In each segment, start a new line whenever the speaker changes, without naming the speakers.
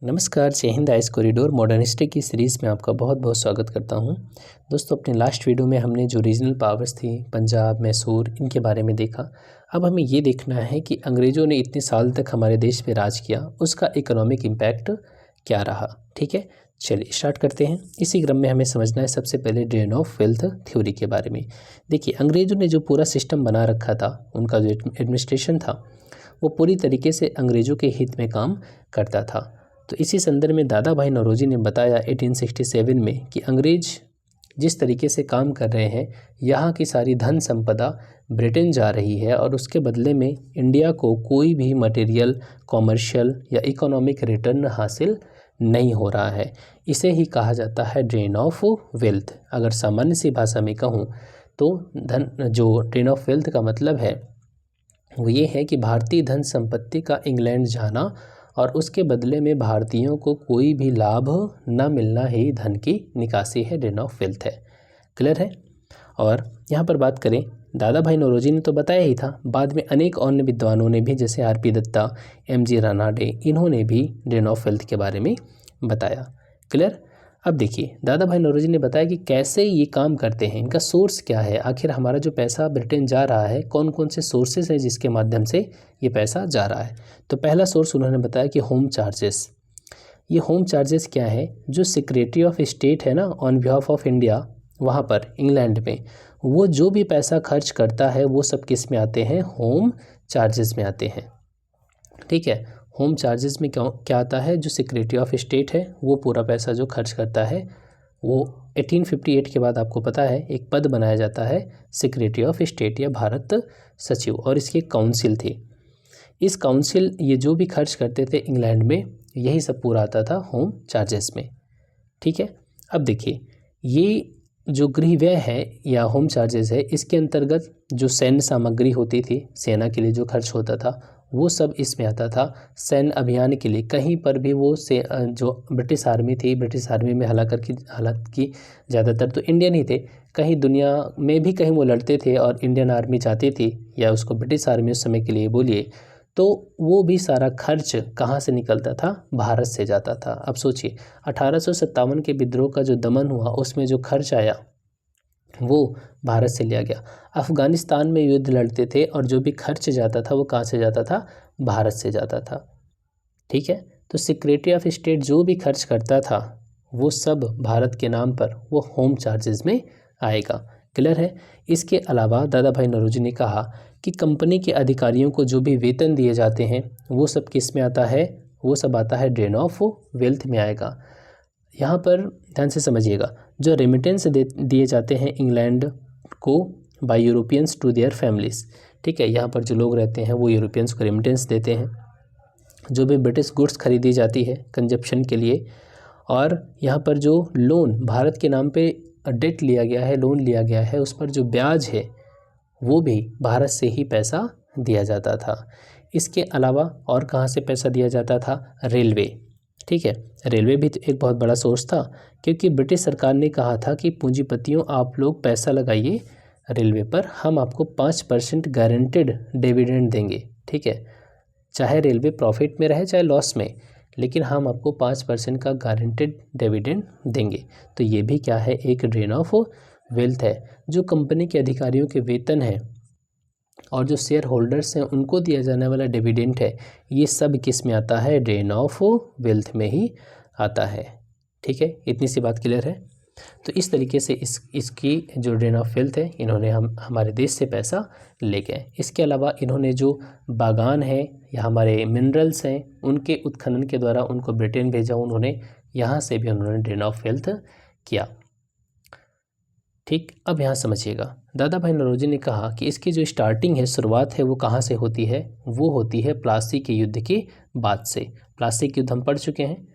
नमस्कार, जय Hind. Ice corridor modern history की सीरीज़ में आपका बहुत बहुत स्वागत करता हूं। दोस्तों, अपने लास्ट वीडियो में हमने जो रीजनल पावर्स थी, पंजाब, मैसूर, इनके बारे में देखा। अब हमें ये देखना है कि अंग्रेज़ों ने इतने साल तक हमारे देश पे राज किया, उसका इकोनॉमिक इम्पैक्ट क्या रहा। ठीक है, चलिए स्टार्ट करते हैं। इसी क्रम में हमें समझना है सबसे पहले ड्रेन ऑफ वेल्थ थ्योरी के बारे में। देखिए, अंग्रेज़ों ने जो पूरा सिस्टम बना रखा था, उनका जो एडमिनिस्ट्रेशन था, वो पूरी तरीके से अंग्रेज़ों के हित में काम करता था। तो इसी संदर्भ में दादा भाई नौरोजी ने बताया 1867 में कि अंग्रेज जिस तरीके से काम कर रहे हैं, यहाँ की सारी धन संपदा ब्रिटेन जा रही है और उसके बदले में इंडिया को कोई भी मटेरियल, कॉमर्शियल या इकोनॉमिक रिटर्न हासिल नहीं हो रहा है। इसे ही कहा जाता है ड्रेन ऑफ वेल्थ। अगर सामान्य सी भाषा में कहूँ तो ड्रेन ऑफ वेल्थ का मतलब है वो ये है कि भारतीय धन संपत्ति का इंग्लैंड जाना और उसके बदले में भारतीयों को कोई भी लाभ न मिलना ही धन की निकासी है, ड्रेन ऑफ वेल्थ है। क्लियर है। और यहाँ पर बात करें, दादा भाई नौरोजी ने तो बताया ही था, बाद में अनेक अन्य विद्वानों ने भी, जैसे आर.पी. दत्ता, एम.जी. रानाडे, इन्होंने भी ड्रेन ऑफ वेल्थ के बारे में बताया। क्लियर। अब देखिए, दादा भाई नौरोजी ने बताया कि कैसे ये काम करते हैं, इनका सोर्स क्या है, आखिर हमारा जो पैसा ब्रिटेन जा रहा है, कौन कौन से सोर्सेज हैं जिसके माध्यम से ये पैसा जा रहा है। तो पहला सोर्स उन्होंने बताया कि होम चार्जेस। ये होम चार्जेस क्या है, जो सेक्रेटरी ऑफ स्टेट है ना, ऑन बिहाफ ऑफ इंडिया, वहाँ पर इंग्लैंड में, वो जो भी पैसा खर्च करता है वो सब किस में आते हैं, होम चार्जेस में आते हैं। ठीक है, होम चार्जेस में क्या आता है, जो सेक्रेटरी ऑफ स्टेट है वो पूरा पैसा जो खर्च करता है, वो 1858 के बाद आपको पता है एक पद बनाया जाता है सेक्रेटरी ऑफ स्टेट या भारत सचिव, और इसकी काउंसिल थी। इस काउंसिल ये जो भी खर्च करते थे इंग्लैंड में, यही सब पूरा आता था होम चार्जेस में। ठीक है। अब देखिए, ये जो गृह व्यय है या होम चार्जेस है, इसके अंतर्गत जो सैन्य सामग्री होती थी, सेना के लिए जो खर्च होता था, वो सब इसमें आता था। सैन्य अभियान के लिए कहीं पर भी वो से जो ब्रिटिश आर्मी थी, ब्रिटिश आर्मी में हालांकि ज़्यादातर तो इंडियन ही थे, कहीं दुनिया में भी कहीं वो लड़ते थे और इंडियन आर्मी चाहती थी, या उसको ब्रिटिश आर्मी उस समय के लिए बोलिए, तो वो भी सारा खर्च कहाँ से निकलता था, भारत से जाता था। अब सोचिए, 1857 के विद्रोह का जो दमन हुआ, उसमें जो खर्च आया वो भारत से लिया गया। अफ़गानिस्तान में युद्ध लड़ते थे और जो भी खर्च जाता था वो कहाँ से जाता था, भारत से जाता था। ठीक है, तो सेक्रेटरी ऑफ स्टेट जो भी खर्च करता था वो सब भारत के नाम पर वो होम चार्जेस में आएगा। क्लियर है। इसके अलावा दादा भाई नौरोजी ने कहा कि कंपनी के अधिकारियों को जो भी वेतन दिए जाते हैं वो सब किस में आता है, वो सब आता है ड्रेन ऑफ वेल्थ में आएगा। यहाँ पर ध्यान से समझिएगा, जो रेमिटेंस दिए जाते हैं इंग्लैंड को by Europeans to their families. ठीक है, यहाँ पर जो लोग रहते हैं वो यूरोपियंस को रेमिटेंस देते हैं। जो भी ब्रिटिश गुड्स खरीदी जाती है कंजप्शन के लिए, और यहाँ पर जो लोन भारत के नाम पे डेट लिया गया है, लोन लिया गया है, उस पर जो ब्याज है वो भी भारत से ही पैसा दिया जाता था। इसके अलावा और कहाँ से पैसा दिया जाता था, रेलवे। ठीक है, रेलवे भी एक बहुत बड़ा सोर्स था, क्योंकि ब्रिटिश सरकार ने कहा था कि पूंजीपतियों आप लोग पैसा लगाइए रेलवे पर, हम आपको 5% गारंटेड डिविडेंड देंगे। ठीक है, चाहे रेलवे प्रॉफिट में रहे चाहे लॉस में, लेकिन हम आपको 5% का गारंटेड डिविडेंड देंगे। तो ये भी क्या है, एक ड्रेन ऑफ वेल्थ है। जो कंपनी के अधिकारियों के वेतन है और जो शेयर होल्डर्स हैं उनको दिया जाने वाला डिविडेंड है, ये सब किस में आता है, ड्रेन ऑफ वेल्थ में ही आता है। ठीक है, इतनी सी बात क्लियर है। तो इस तरीके से इसकी जो ड्रेन ऑफ वेल्थ है, इन्होंने हमारे देश से पैसा ले गए। इसके अलावा इन्होंने जो बागान है या हमारे मिनरल्स हैं, उनके उत्खनन के द्वारा उनको ब्रिटेन भेजा उन्होंने, यहाँ से भी उन्होंने ड्रेन ऑफ वेल्थ किया। ठीक, अब यहाँ समझिएगा, दादा भाई नौरोजी ने कहा कि इसकी जो स्टार्टिंग है, शुरुआत है, वो कहाँ से होती है, वो होती है प्लासी के युद्ध के बाद से। प्लासी के युद्ध हम पढ़ चुके हैं।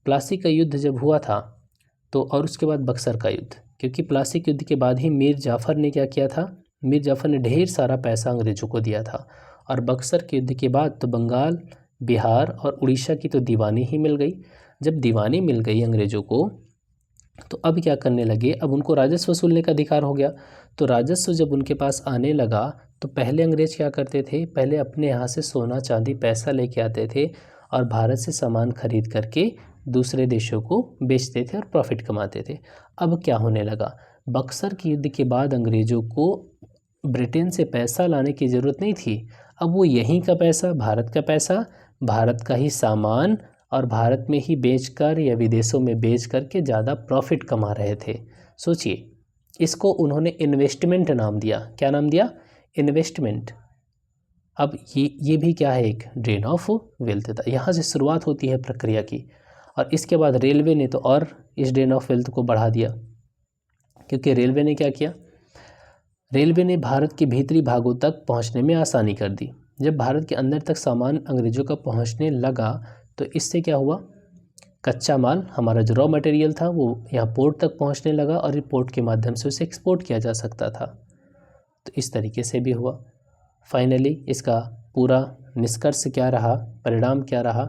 प्लासी का युद्ध जब हुआ था तो, और उसके बाद बक्सर का युद्ध, क्योंकि प्लासी के युद्ध के बाद ही मीर जाफ़र ने क्या किया था, मीर जाफ़र ने ढेर सारा पैसा अंग्रेज़ों को दिया था। और बक्सर के युद्ध के बाद तो बंगाल, बिहार और उड़ीसा की तो दीवानी ही मिल गई। जब दीवानी मिल गई अंग्रेज़ों को, तो अब क्या करने लगे, अब उनको राजस्व वसूलने का अधिकार हो गया। तो राजस्व जब उनके पास आने लगा, तो पहले अंग्रेज़ क्या करते थे, पहले अपने यहाँ से सोना चांदी पैसा लेके आते थे और भारत से सामान खरीद करके दूसरे देशों को बेचते थे और प्रॉफिट कमाते थे। अब क्या होने लगा, बक्सर के युद्ध के बाद अंग्रेज़ों को ब्रिटेन से पैसा लाने की ज़रूरत नहीं थी। अब वो यहीं का पैसा, भारत का पैसा, भारत का ही सामान और भारत में ही बेचकर या विदेशों में बेच कर के ज़्यादा प्रॉफिट कमा रहे थे। सोचिए, इसको उन्होंने इन्वेस्टमेंट नाम दिया। क्या नाम दिया? इन्वेस्टमेंट। अब ये भी क्या है? एक ड्रेन ऑफ वेल्थ था। यहाँ से शुरुआत होती है प्रक्रिया की। और इसके बाद रेलवे ने तो और इस ड्रेन ऑफ वेल्थ को बढ़ा दिया, क्योंकि रेलवे ने क्या किया, रेलवे ने भारत के भीतरी भागों तक पहुंचने में आसानी कर दी। जब भारत के अंदर तक सामान अंग्रेज़ों का पहुंचने लगा तो इससे क्या हुआ, कच्चा माल, हमारा जो रॉ मटेरियल था वो यहाँ पोर्ट तक पहुंचने लगा और पोर्ट के माध्यम से उसे एक्सपोर्ट किया जा सकता था। तो इस तरीके से भी हुआ। फाइनली इसका पूरा निष्कर्ष क्या रहा, परिणाम क्या रहा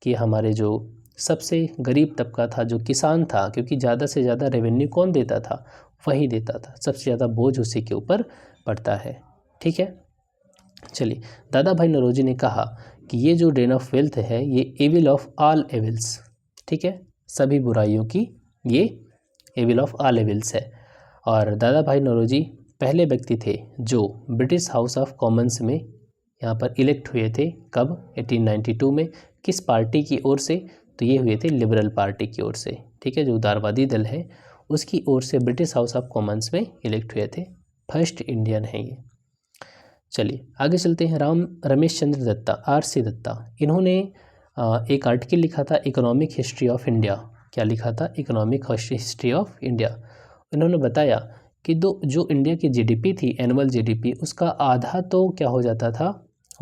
कि हमारे जो सबसे गरीब तबका था, जो किसान था, क्योंकि ज़्यादा से ज़्यादा रेवेन्यू कौन देता था? वही देता था, सबसे ज़्यादा बोझ उसी के ऊपर पड़ता है। ठीक है, चलिए, दादा भाई नौरोजी ने कहा कि ये जो ड्रेन ऑफ वेल्थ है ये एविल ऑफ ऑल एविल्स, ठीक है, सभी बुराइयों की ये एविल ऑफ ऑल एविल्स है। और दादा भाई नौरोजी पहले व्यक्ति थे जो ब्रिटिश हाउस ऑफ कॉमन्स में यहाँ पर इलेक्ट हुए थे। कब? 1892 में। किस पार्टी की ओर से? तो ये हुए थे लिबरल पार्टी की ओर से, ठीक है, जो उदारवादी दल है उसकी ओर से ब्रिटिश हाउस ऑफ कॉमन्स में इलेक्ट हुए थे। फर्स्ट इंडियन है ये। चलिए आगे चलते हैं। रमेश चंद्र दत्ता, RC दत्ता, इन्होंने एक आर्टिकल लिखा था इकोनॉमिक हिस्ट्री ऑफ इंडिया। क्या लिखा था? Economic history of India. इन्होंने बताया कि जो इंडिया की GDP थी, एनुअल GDP, उसका आधा तो क्या हो जाता था,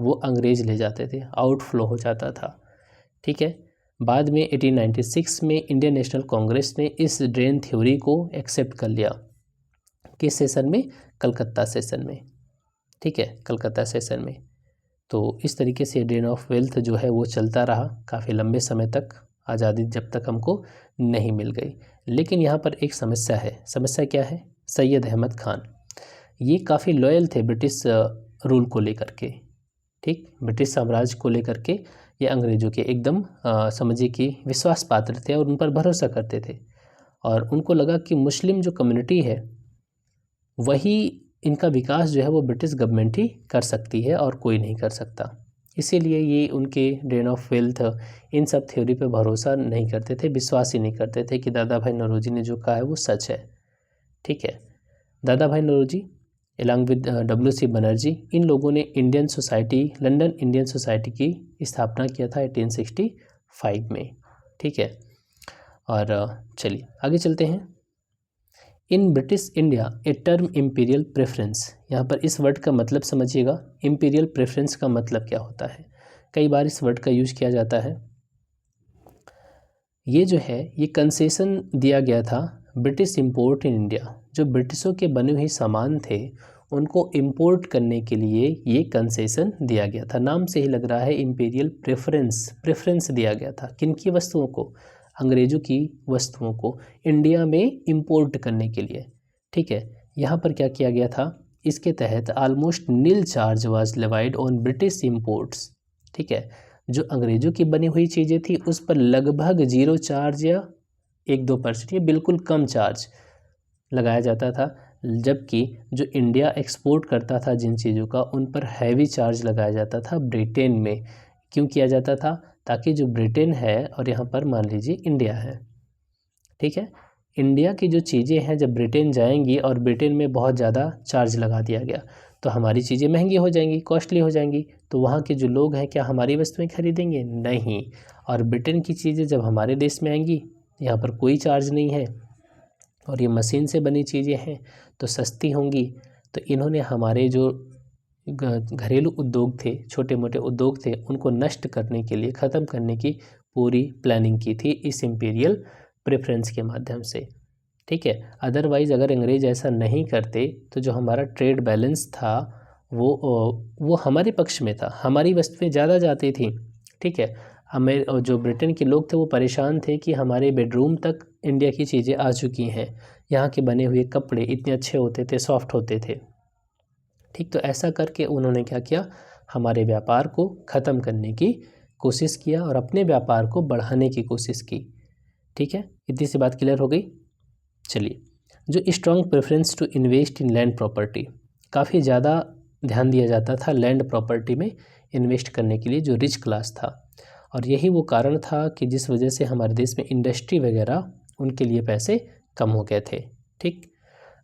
वो अंग्रेज़ ले जाते थे, आउटफ्लो हो जाता था। ठीक है, बाद में 1896 में इंडियन नेशनल कांग्रेस ने इस ड्रेन थ्योरी को एक्सेप्ट कर लिया। किस सेशन में? कलकत्ता सेशन में। ठीक है, कलकत्ता सेशन में। तो इस तरीके से ड्रेन ऑफ वेल्थ जो है वो चलता रहा काफ़ी लंबे समय तक, आज़ादी जब तक हमको नहीं मिल गई। लेकिन यहाँ पर एक समस्या है। समस्या क्या है? सैयद अहमद खान, ये काफ़ी लॉयल थे ब्रिटिश रूल को लेकर के। ठीक, ब्रिटिश साम्राज्य को लेकर के ये अंग्रेज़ों के एकदम समझिए कि विश्वास पात्र थे और उन पर भरोसा करते थे। और उनको लगा कि मुस्लिम जो कम्युनिटी है वही इनका विकास जो है वो ब्रिटिश गवर्नमेंट ही कर सकती है और कोई नहीं कर सकता। इसीलिए ये उनके ड्रेन ऑफ वेल्थ इन सब थ्योरी पे भरोसा नहीं करते थे, विश्वास ही नहीं करते थे कि दादा भाई नौरोजी ने जो कहा है वो सच है। ठीक है, Dadabhai Naoroji along with WC Banerjee, इन लोगों ने Indian society, London Indian society की स्थापना किया था 1865 में। ठीक है, और चलिए आगे चलते हैं। In British India a term imperial preference, यहाँ पर इस वर्ड का मतलब समझिएगा। इम्पीरियल प्रेफरेंस का मतलब क्या होता है? कई बार इस वर्ड का यूज किया जाता है। ये जो है ये कंसेशन दिया गया था ब्रिटिश इंपोर्ट इन इंडिया, जो ब्रिटिशों के बने हुए सामान थे उनको इंपोर्ट करने के लिए ये कंसेशन दिया गया था। नाम से ही लग रहा है इम्पीरियल प्रेफरेंस दिया गया था। किनकी वस्तुओं को? अंग्रेज़ों की वस्तुओं को इंडिया में इंपोर्ट करने के लिए। ठीक है, यहाँ पर क्या किया गया था? इसके तहत almost nil charge was levied on British imports. ठीक है, जो अंग्रेज़ों की बनी हुई चीज़ें थी उस पर लगभग 0 चार्ज या 1-2% या बिल्कुल कम चार्ज लगाया जाता था, जबकि जो इंडिया एक्सपोर्ट करता था जिन चीज़ों का उन पर हैवी चार्ज लगाया जाता था ब्रिटेन में। क्यों किया जाता था? ताकि जो ब्रिटेन है और यहाँ पर मान लीजिए इंडिया है, ठीक है, इंडिया की जो चीज़ें हैं जब ब्रिटेन जाएंगी और ब्रिटेन में बहुत ज़्यादा चार्ज लगा दिया गया तो हमारी चीज़ें महंगी हो जाएंगी, कॉस्टली हो जाएंगी, तो वहाँ के जो लोग हैं क्या हमारी वस्तुएं खरीदेंगे? नहीं। और ब्रिटेन की चीज़ें जब हमारे देश में आएंगी, यहाँ पर कोई चार्ज नहीं है और ये मशीन से बनी चीज़ें हैं तो सस्ती होंगी। तो इन्होंने हमारे जो घरेलू उद्योग थे, छोटे मोटे उद्योग थे, उनको नष्ट करने के लिए, ख़त्म करने की पूरी प्लानिंग की थी इस इम्पीरियल प्रेफरेंस के माध्यम से। ठीक है, अदरवाइज़ अगर अंग्रेज़ ऐसा नहीं करते तो जो हमारा ट्रेड बैलेंस था वो हमारे पक्ष में था, हमारी वस्तुएं ज़्यादा जाती थी। ठीक है, हमें जो ब्रिटेन के लोग थे वो परेशान थे कि हमारे बेडरूम तक इंडिया की चीज़ें आ चुकी हैं, यहाँ के बने हुए कपड़े इतने अच्छे होते थे, सॉफ्ट होते थे। ठीक, तो ऐसा करके उन्होंने क्या किया? हमारे व्यापार को ख़त्म करने की कोशिश किया और अपने व्यापार को बढ़ाने की कोशिश की। ठीक है, इतनी सी बात क्लियर हो गई। चलिए, जो strong preference to invest in land property, काफ़ी ज़्यादा ध्यान दिया जाता था लैंड प्रॉपर्टी में इन्वेस्ट करने के लिए, जो रिच क्लास था, और यही वो कारण था कि जिस वजह से हमारे देश में इंडस्ट्री वगैरह उनके लिए पैसे कम हो गए थे। ठीक,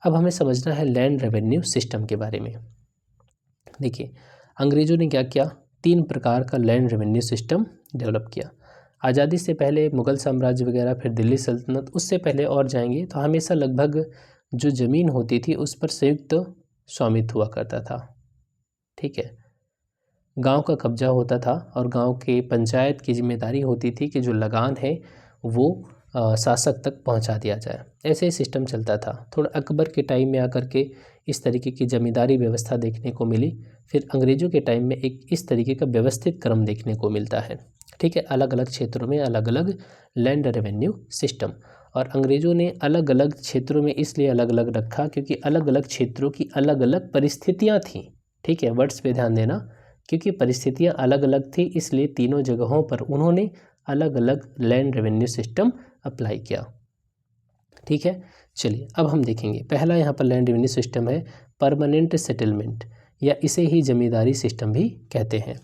अब हमें समझना है लैंड रेवेन्यू सिस्टम के बारे में। देखिए, अंग्रेज़ों ने क्या किया, 3 प्रकार का लैंड रेवेन्यू सिस्टम डेवलप किया। आज़ादी से पहले मुग़ल साम्राज्य वगैरह, फिर दिल्ली सल्तनत, उससे पहले और जाएंगे तो हमेशा लगभग जो ज़मीन होती थी उस पर संयुक्त स्वामित्व हुआ करता था। ठीक है, गांव का कब्जा होता था और गांव के पंचायत की जिम्मेदारी होती थी कि जो लगान है वो शासक तक पहुंचा दिया जाए। ऐसे ही सिस्टम चलता था। थोड़ा अकबर के टाइम में आकर के इस तरीके की जमींदारी व्यवस्था देखने को मिली। फिर अंग्रेज़ों के टाइम में एक इस तरीके का व्यवस्थित क्रम देखने को मिलता है। ठीक है, अलग अलग क्षेत्रों में अलग अलग लैंड रेवेन्यू सिस्टम, और अंग्रेज़ों ने अलग अलग क्षेत्रों में इसलिए अलग अलग रखा क्योंकि अलग अलग क्षेत्रों की अलग अलग परिस्थितियाँ थीं। ठीक है, वर्ड्स पे ध्यान देना, क्योंकि परिस्थितियाँ अलग अलग थी, इसलिए तीनों जगहों पर उन्होंने अलग अलग लैंड रेवेन्यू सिस्टम अप्लाई किया। ठीक है, चलिए अब हम देखेंगे। पहला यहाँ पर लैंड रेवेन्यू सिस्टम है परमानेंट सेटलमेंट, या इसे ही जमींदारी सिस्टम भी कहते हैं।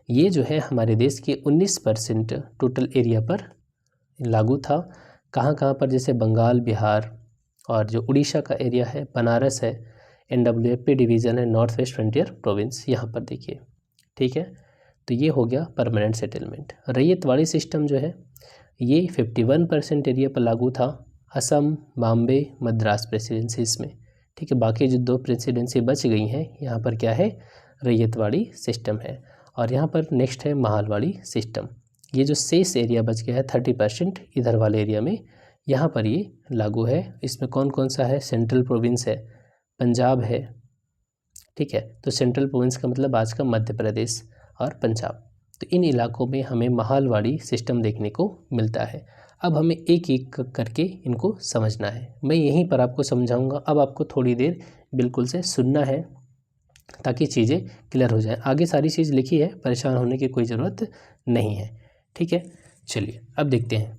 ये जो है हमारे देश के 19% टोटल एरिया पर लागू था। कहाँ कहाँ पर, जैसे बंगाल, बिहार, और जो उड़ीसा का एरिया है, बनारस है, NWFP डिवीज़न है, नॉर्थ वेस्ट फ्रंटियर प्रोविंस, यहाँ पर देखिए। ठीक है, तो ये हो गया परमानेंट सेटलमेंट। रैयतवाड़ी सिस्टम जो है ये 51% एरिया पर लागू था, असम, बॉम्बे, मद्रास प्रेसिडेंसीज में। ठीक है, बाकी जो 2 प्रेसिडेंसी बच गई हैं यहाँ पर क्या है, रैयतवाड़ी सिस्टम है। और यहाँ पर नेक्स्ट है माहलवाड़ी सिस्टम। ये जो शेष एरिया बच गया है 30% इधर वाले एरिया में, यहाँ पर ये लागू है। इसमें कौन कौन सा है, सेंट्रल प्रोविंस है, पंजाब है। ठीक है, तो सेंट्रल प्रोविंस का मतलब आज का मध्य प्रदेश और पंजाब। तो इन इलाकों में हमें माहलवाड़ी सिस्टम देखने को मिलता है। अब हमें एक एक करके इनको समझना है। मैं यहीं पर आपको समझाऊंगा। अब आपको थोड़ी देर बिल्कुल से सुनना है ताकि चीज़ें क्लियर हो जाए। आगे सारी चीज़ लिखी है, परेशान होने की कोई ज़रूरत नहीं है। ठीक है, चलिए अब देखते हैं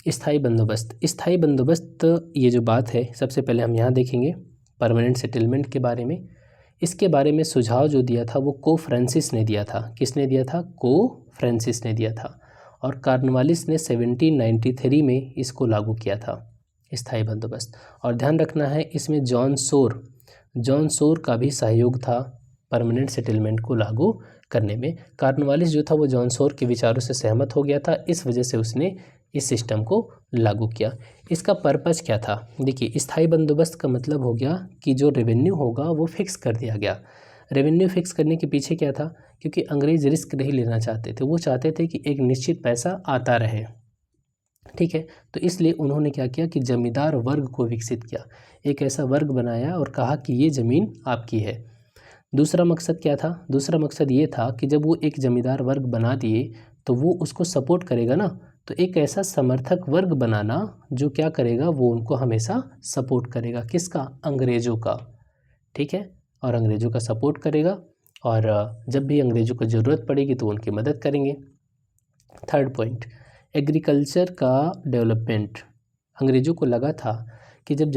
स्थायी बंदोबस्त। स्थायी बंदोबस्त ये जो बात है, सबसे पहले हम यहाँ देखेंगे परमानेंट सेटलमेंट के बारे में। इसके बारे में सुझाव जो दिया था वो को फ्रांसिस ने दिया था। किसने दिया था, को फ्रांसिस ने दिया था। और कॉर्नवालिस ने 1793 में इसको लागू किया था, स्थायी बंदोबस्त। और ध्यान रखना है इसमें जॉन सोर का भी सहयोग था परमानेंट सेटलमेंट को लागू करने में। कॉर्नवालिस जो था वो जॉन सोर के विचारों से सहमत हो गया था, इस वजह से उसने इस सिस्टम को लागू किया। इसका पर्पस क्या था, देखिए स्थायी बंदोबस्त का मतलब हो गया कि जो रेवेन्यू होगा वो फिक्स कर दिया गया। रेवेन्यू फिक्स करने के पीछे क्या था, क्योंकि अंग्रेज़ रिस्क नहीं लेना चाहते थे, वो चाहते थे कि एक निश्चित पैसा आता रहे। ठीक है, तो इसलिए उन्होंने क्या किया कि जमींदार वर्ग को विकसित किया, एक ऐसा वर्ग बनाया और कहा कि ये ज़मीन आपकी है। दूसरा मकसद क्या था, दूसरा मकसद ये था कि जब वो एक जमींदार वर्ग बना दिए तो वो उसको सपोर्ट करेगा ना, तो एक ऐसा समर्थक वर्ग बनाना जो क्या करेगा, वो उनको हमेशा सपोर्ट करेगा। किसका, अंग्रेज़ों का। ठीक है, और अंग्रेज़ों का सपोर्ट करेगा, और जब भी अंग्रेज़ों को ज़रूरत पड़ेगी तो उनकी मदद करेंगे। थर्ड पॉइंट, एग्रीकल्चर का डेवलपमेंट। अंग्रेज़ों को लगा था कि जब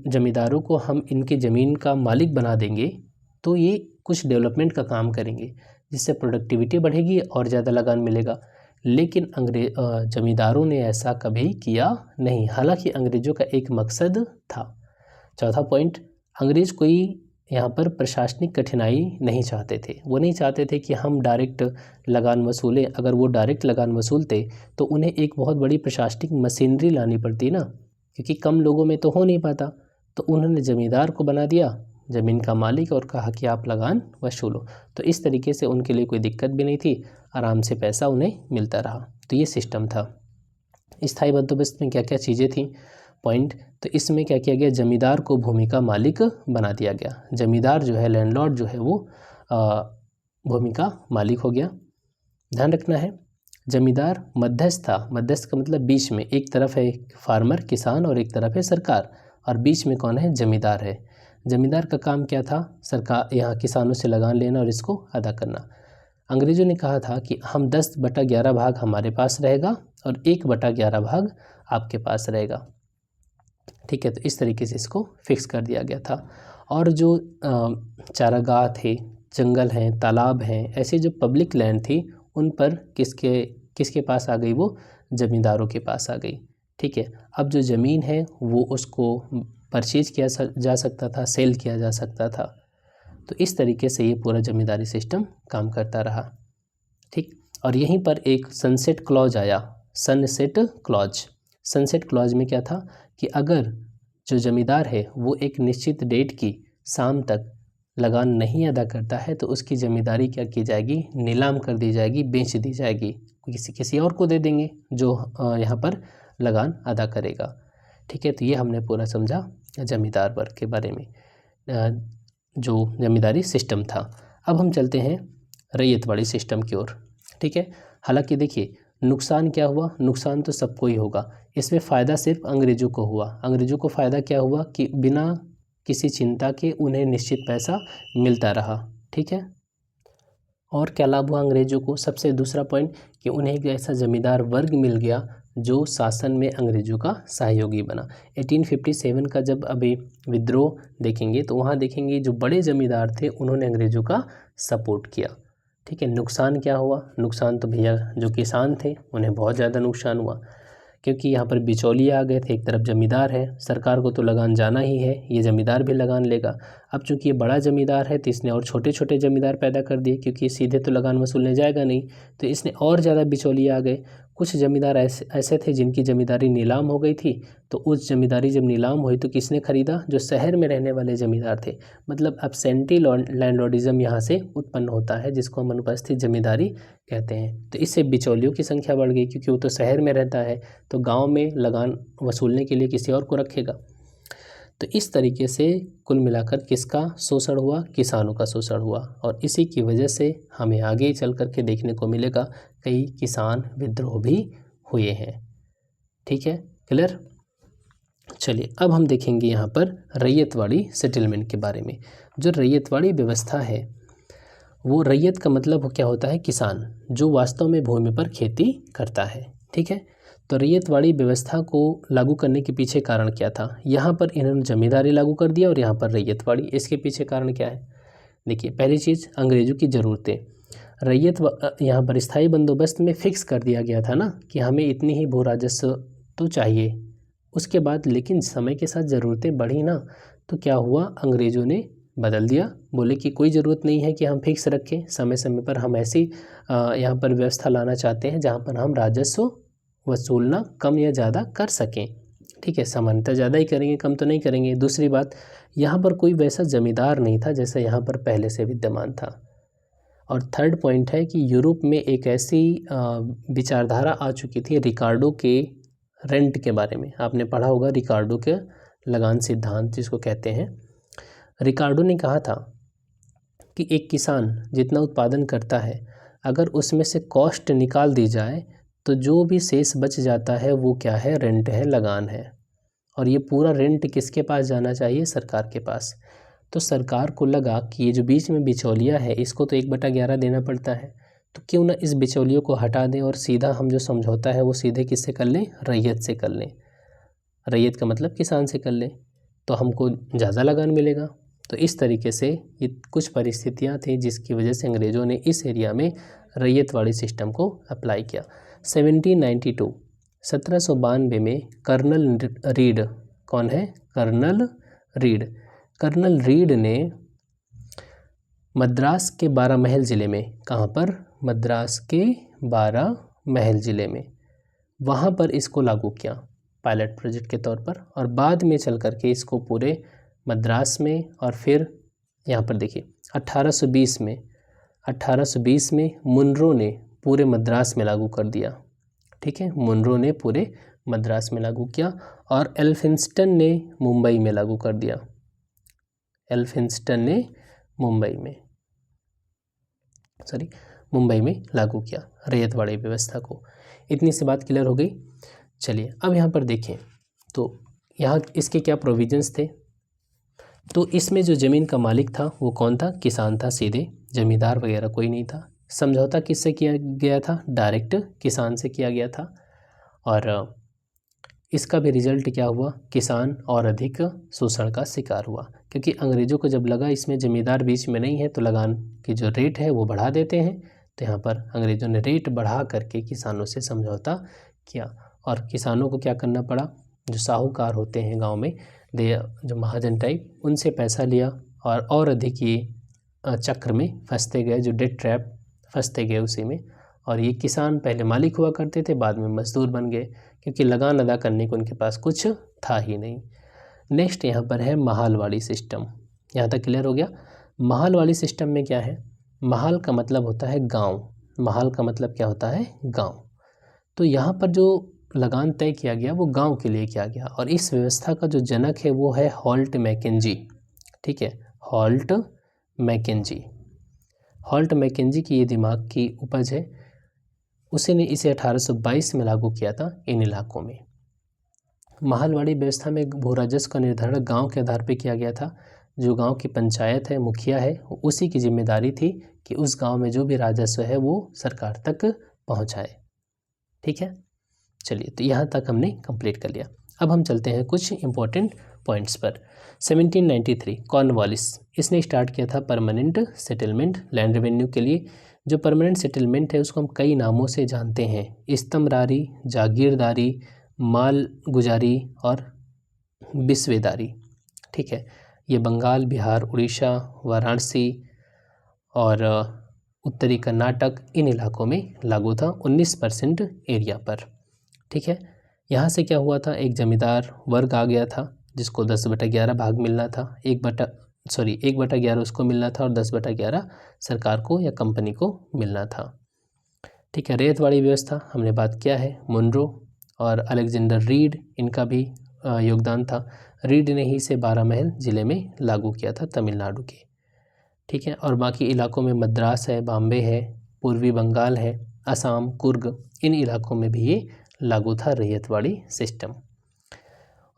जमींदारों को हम इनके ज़मीन का मालिक बना देंगे तो ये कुछ डेवलपमेंट का काम करेंगे, जिससे प्रोडक्टिविटी बढ़ेगी और ज़्यादा लगान मिलेगा। लेकिन जमींदारों ने ऐसा कभी किया नहीं, हालांकि अंग्रेज़ों का एक मकसद था। चौथा पॉइंट, अंग्रेज़ कोई यहाँ पर प्रशासनिक कठिनाई नहीं चाहते थे। वो नहीं चाहते थे कि हम डायरेक्ट लगान वसूलें। अगर वो डायरेक्ट लगान वसूलते तो उन्हें एक बहुत बड़ी प्रशासनिक मशीनरी लानी पड़ती ना, क्योंकि कम लोगों में तो हो नहीं पाता। तो उन्होंने ज़मींदार को बना दिया ज़मीन का मालिक और कहा कि आप लगान वसूलो। तो इस तरीके से उनके लिए कोई दिक्कत भी नहीं थी, आराम से पैसा उन्हें मिलता रहा। तो ये सिस्टम था। स्थायी बंदोबस्त में क्या क्या चीज़ें थीं, पॉइंट, तो इसमें क्या किया गया, जमींदार को भूमि का मालिक बना दिया गया। जमींदार जो है, लैंडलॉर्ड जो है, वो भूमि का मालिक हो गया। ध्यान रखना है जमींदार मध्यस्थ था। मध्यस्थ का मतलब बीच में, एक तरफ है फार्मर किसान और एक तरफ है सरकार, और बीच में कौन है, जमींदार है। जमींदार का काम क्या था, सरकार यहाँ किसानों से लगान लेना और इसको अदा करना। अंग्रेज़ों ने कहा था कि हम 10/11 भाग हमारे पास रहेगा और 1/11 भाग आपके पास रहेगा। ठीक है, तो इस तरीके से इसको फिक्स कर दिया गया था। और जो चारागाह थे, जंगल हैं, तालाब हैं, ऐसे जो पब्लिक लैंड थी उन पर किसके किसके पास आ गई, वो ज़मींदारों के पास आ गई। ठीक है, अब जो ज़मीन है वो उसको परचेज किया जा सकता था, सेल किया जा सकता था। तो इस तरीके से ये पूरा ज़मींदारी सिस्टम काम करता रहा। ठीक, और यहीं पर एक सनसेट क्लॉज आया, सनसेट क्लॉज। सनसेट क्लॉज में क्या था कि अगर जो ज़मींदार है वो एक निश्चित डेट की शाम तक लगान नहीं अदा करता है तो उसकी ज़मींदारी क्या की जाएगी, नीलाम कर दी जाएगी, बेच दी जाएगी, किसी और को दे देंगे जो यहाँ पर लगान अदा करेगा। ठीक है, तो ये हमने पूरा समझा ज़मींदार वर्ग के बारे में, जो ज़मींदारी सिस्टम था। अब हम चलते हैं रैयतवाड़ी सिस्टम की ओर। ठीक है, हालांकि देखिए नुकसान क्या हुआ, नुकसान तो सबको ही होगा, इसमें फ़ायदा सिर्फ अंग्रेज़ों को हुआ। अंग्रेज़ों को फ़ायदा क्या हुआ कि बिना किसी चिंता के उन्हें निश्चित पैसा मिलता रहा। ठीक है, और क्या लाभ हुआ अंग्रेज़ों को, सबसे दूसरा पॉइंट कि उन्हें एक ऐसा ज़मींदार वर्ग मिल गया जो शासन में अंग्रेज़ों का सहयोगी बना। 1857 का जब अभी विद्रोह देखेंगे तो वहाँ देखेंगे जो बड़े ज़मींदार थे उन्होंने अंग्रेज़ों का सपोर्ट किया। ठीक है, नुकसान क्या हुआ, नुकसान तो भैया जो किसान थे उन्हें बहुत ज़्यादा नुकसान हुआ, क्योंकि यहाँ पर बिचौलिए आ गए थे। एक तरफ ज़मींदार है, सरकार को तो लगान जाना ही है, ये ज़मींदार भी लगान लेगा। अब चूंकि ये बड़ा ज़मींदार है तो इसने और छोटे छोटे ज़मींदार पैदा कर दिए, क्योंकि सीधे तो लगान वसूलने जाएगा नहीं, तो इसने और ज़्यादा बिचौलिए आ गए। कुछ ज़मींदार ऐसे थे जिनकी ज़मींदारी नीलाम हो गई थी, तो उस ज़मींदारी जब नीलाम हुई तो किसने ख़रीदा, जो शहर में रहने वाले ज़मींदार थे। मतलब एब्सेंटी लैंडलॉर्डिज़म यहाँ से उत्पन्न होता है, जिसको हम अनुपस्थित ज़मींदारी कहते हैं। तो इससे बिचौलियों की संख्या बढ़ गई, क्योंकि वो तो शहर में रहता है तो गांव में लगान वसूलने के लिए किसी और को रखेगा। तो इस तरीके से कुल मिलाकर किसका शोषण हुआ, किसानों का शोषण हुआ, और इसी की वजह से हमें आगे चल कर के देखने को मिलेगा कई किसान विद्रोह भी हुए हैं। ठीक है, क्लियर। चलिए अब हम देखेंगे यहाँ पर रैयतवाड़ी सेटलमेंट के बारे में। जो रैयतवाड़ी व्यवस्था है वो, रैयत का मतलब क्या होता है, किसान, जो वास्तव में भूमि पर खेती करता है। ठीक है, तो रैयतवाड़ी व्यवस्था को लागू करने के पीछे कारण क्या था, यहाँ पर इन्होंने जमींदारी लागू कर दिया और यहाँ पर रैयतवाड़ी। इसके पीछे कारण क्या है, देखिए पहली चीज़ अंग्रेज़ों की ज़रूरतें। रैयत यहाँ पर स्थायी बंदोबस्त में फिक्स कर दिया गया था ना कि हमें इतनी ही भू राजस्व तो चाहिए। उसके बाद लेकिन समय के साथ ज़रूरतें बढ़ी ना, तो क्या हुआ, अंग्रेज़ों ने बदल दिया, बोले कि कोई ज़रूरत नहीं है कि हम फिक्स रखें, समय समय पर हम ऐसी यहाँ पर व्यवस्था लाना चाहते हैं जहाँ पर हम राजस्व वसूलना कम या ज़्यादा कर सकें। ठीक है, सामान्यतः ज़्यादा ही करेंगे, कम तो नहीं करेंगे। दूसरी बात, यहाँ पर कोई वैसा ज़मींदार नहीं था जैसा यहाँ पर पहले से विद्यमान था। और थर्ड पॉइंट है कि यूरोप में एक ऐसी विचारधारा आ चुकी थी रिकार्डो के रेंट के बारे में। आपने पढ़ा होगा रिकार्डो के लगान सिद्धांत जिसको कहते हैं। रिकार्डो ने कहा था कि एक किसान जितना उत्पादन करता है, अगर उसमें से कॉस्ट निकाल दी जाए तो जो भी शेष बच जाता है वो क्या है, रेंट है, लगान है। और ये पूरा रेंट किसके पास जाना चाहिए, सरकार के पास। तो सरकार को लगा कि ये जो बीच में बिचौलिया है इसको तो 1/11 देना पड़ता है, तो क्यों ना इस बिचौलियों को हटा दें और सीधा हम जो समझौता है वो सीधे किससे कर लें, रैयत से कर लें। रैयत का मतलब किसान से कर लें, तो हमको ज़्यादा लगान मिलेगा। तो इस तरीके से ये कुछ परिस्थितियाँ थी जिसकी वजह से अंग्रेज़ों ने इस एरिया में रैयतवाड़ी सिस्टम को अप्लाई किया। 1792 में कर्नल रीड, कौन है, कर्नल रीड। कर्नल रीड ने मद्रास के 12 महल ज़िले में, कहाँ पर, मद्रास के 12 महल ज़िले में, वहाँ पर इसको लागू किया पायलट प्रोजेक्ट के तौर पर। और बाद में चल कर के इसको पूरे मद्रास में, और फिर यहाँ पर देखिए 1820 में मुनरो ने पूरे मद्रास में लागू कर दिया। ठीक है, मुनरो ने पूरे मद्रास में लागू किया, और एल्फिंस्टन ने मुंबई में लागू कर दिया। एल्फिंस्टन ने मुंबई में लागू किया रैयतवाड़ी व्यवस्था को। इतनी सी बात क्लियर हो गई। चलिए अब यहाँ पर देखें तो यहाँ इसके क्या प्रोविजंस थे। तो इसमें जो ज़मीन का मालिक था वो कौन था, किसान था, सीधे, जमींदार वगैरह कोई नहीं था। समझौता किससे किया गया था? डायरेक्ट किसान से किया गया था। और इसका भी रिजल्ट क्या हुआ? किसान और अधिक शोषण का शिकार हुआ, क्योंकि अंग्रेज़ों को जब लगा इसमें ज़मींदार बीच में नहीं है तो लगान की जो रेट है वो बढ़ा देते हैं। तो यहाँ पर अंग्रेज़ों ने रेट बढ़ा करके किसानों से समझौता किया और किसानों को क्या करना पड़ा? जो साहूकार होते हैं गांव में, जो महाजन टाइप, उनसे पैसा लिया और अधिक ये चक्र में फंसते गए, जो डेट ट्रैप फंसते गए उसी में। और ये किसान पहले मालिक हुआ करते थे, बाद में मजदूर बन गए, क्योंकि लगान अदा करने को उनके पास कुछ था ही नहीं। नेक्स्ट यहाँ पर है महालवाड़ी सिस्टम। यहाँ तक क्लियर हो गया? महालवाड़ी सिस्टम में क्या है? महाल का मतलब होता है गांव। महाल का मतलब क्या होता है? गांव। तो यहाँ पर जो लगान तय किया गया वो गांव के लिए किया गया, और इस व्यवस्था का जो जनक है वो है हॉल्ट मैकेंजी। ठीक है, हॉल्ट मैकेंजी। हॉल्ट मैकेंजी की ये दिमाग की उपज है। उसी ने इसे 1822 में लागू किया था इन इलाकों में। महालवाड़ी व्यवस्था में भू राजस्व का निर्धारण गांव के आधार पर किया गया था। जो गांव की पंचायत है, मुखिया है, उसी की जिम्मेदारी थी कि उस गांव में जो भी राजस्व है वो सरकार तक पहुंचाए। ठीक है, चलिए, तो यहाँ तक हमने कंप्लीट कर लिया। अब हम चलते हैं कुछ इंपॉर्टेंट पॉइंट्स पर। 1793 कॉर्नवालिस, इसने स्टार्ट किया था परमानेंट सेटलमेंट लैंड रेवेन्यू के लिए। जो परमानेंट सेटलमेंट है उसको हम कई नामों से जानते हैं: इस्तमरारी, जागीरदारी, माल गुजारी और बिस्वेदारी। ठीक है, ये बंगाल, बिहार, उड़ीसा, वाराणसी और उत्तरी कर्नाटक, इन इलाकों में लागू था 19% एरिया पर। ठीक है, यहाँ से क्या हुआ था? एक जमींदार वर्ग आ गया था जिसको 10/11 भाग मिलना था। 1/11 उसको मिलना था और 10/11 सरकार को या कंपनी को मिलना था। ठीक है, रेतवाड़ी व्यवस्था हमने बात किया है। मुनरो और अलेक्जेंडर रीड, इनका भी योगदान था। रीड ने ही इसे 12 महल जिले में लागू किया था, तमिलनाडु के। ठीक है, और बाकी इलाकों में मद्रास है, बॉम्बे है, पूर्वी बंगाल है, असम, कुर्ग, इन इलाकों में भी ये लागू था रैयतवाड़ी सिस्टम।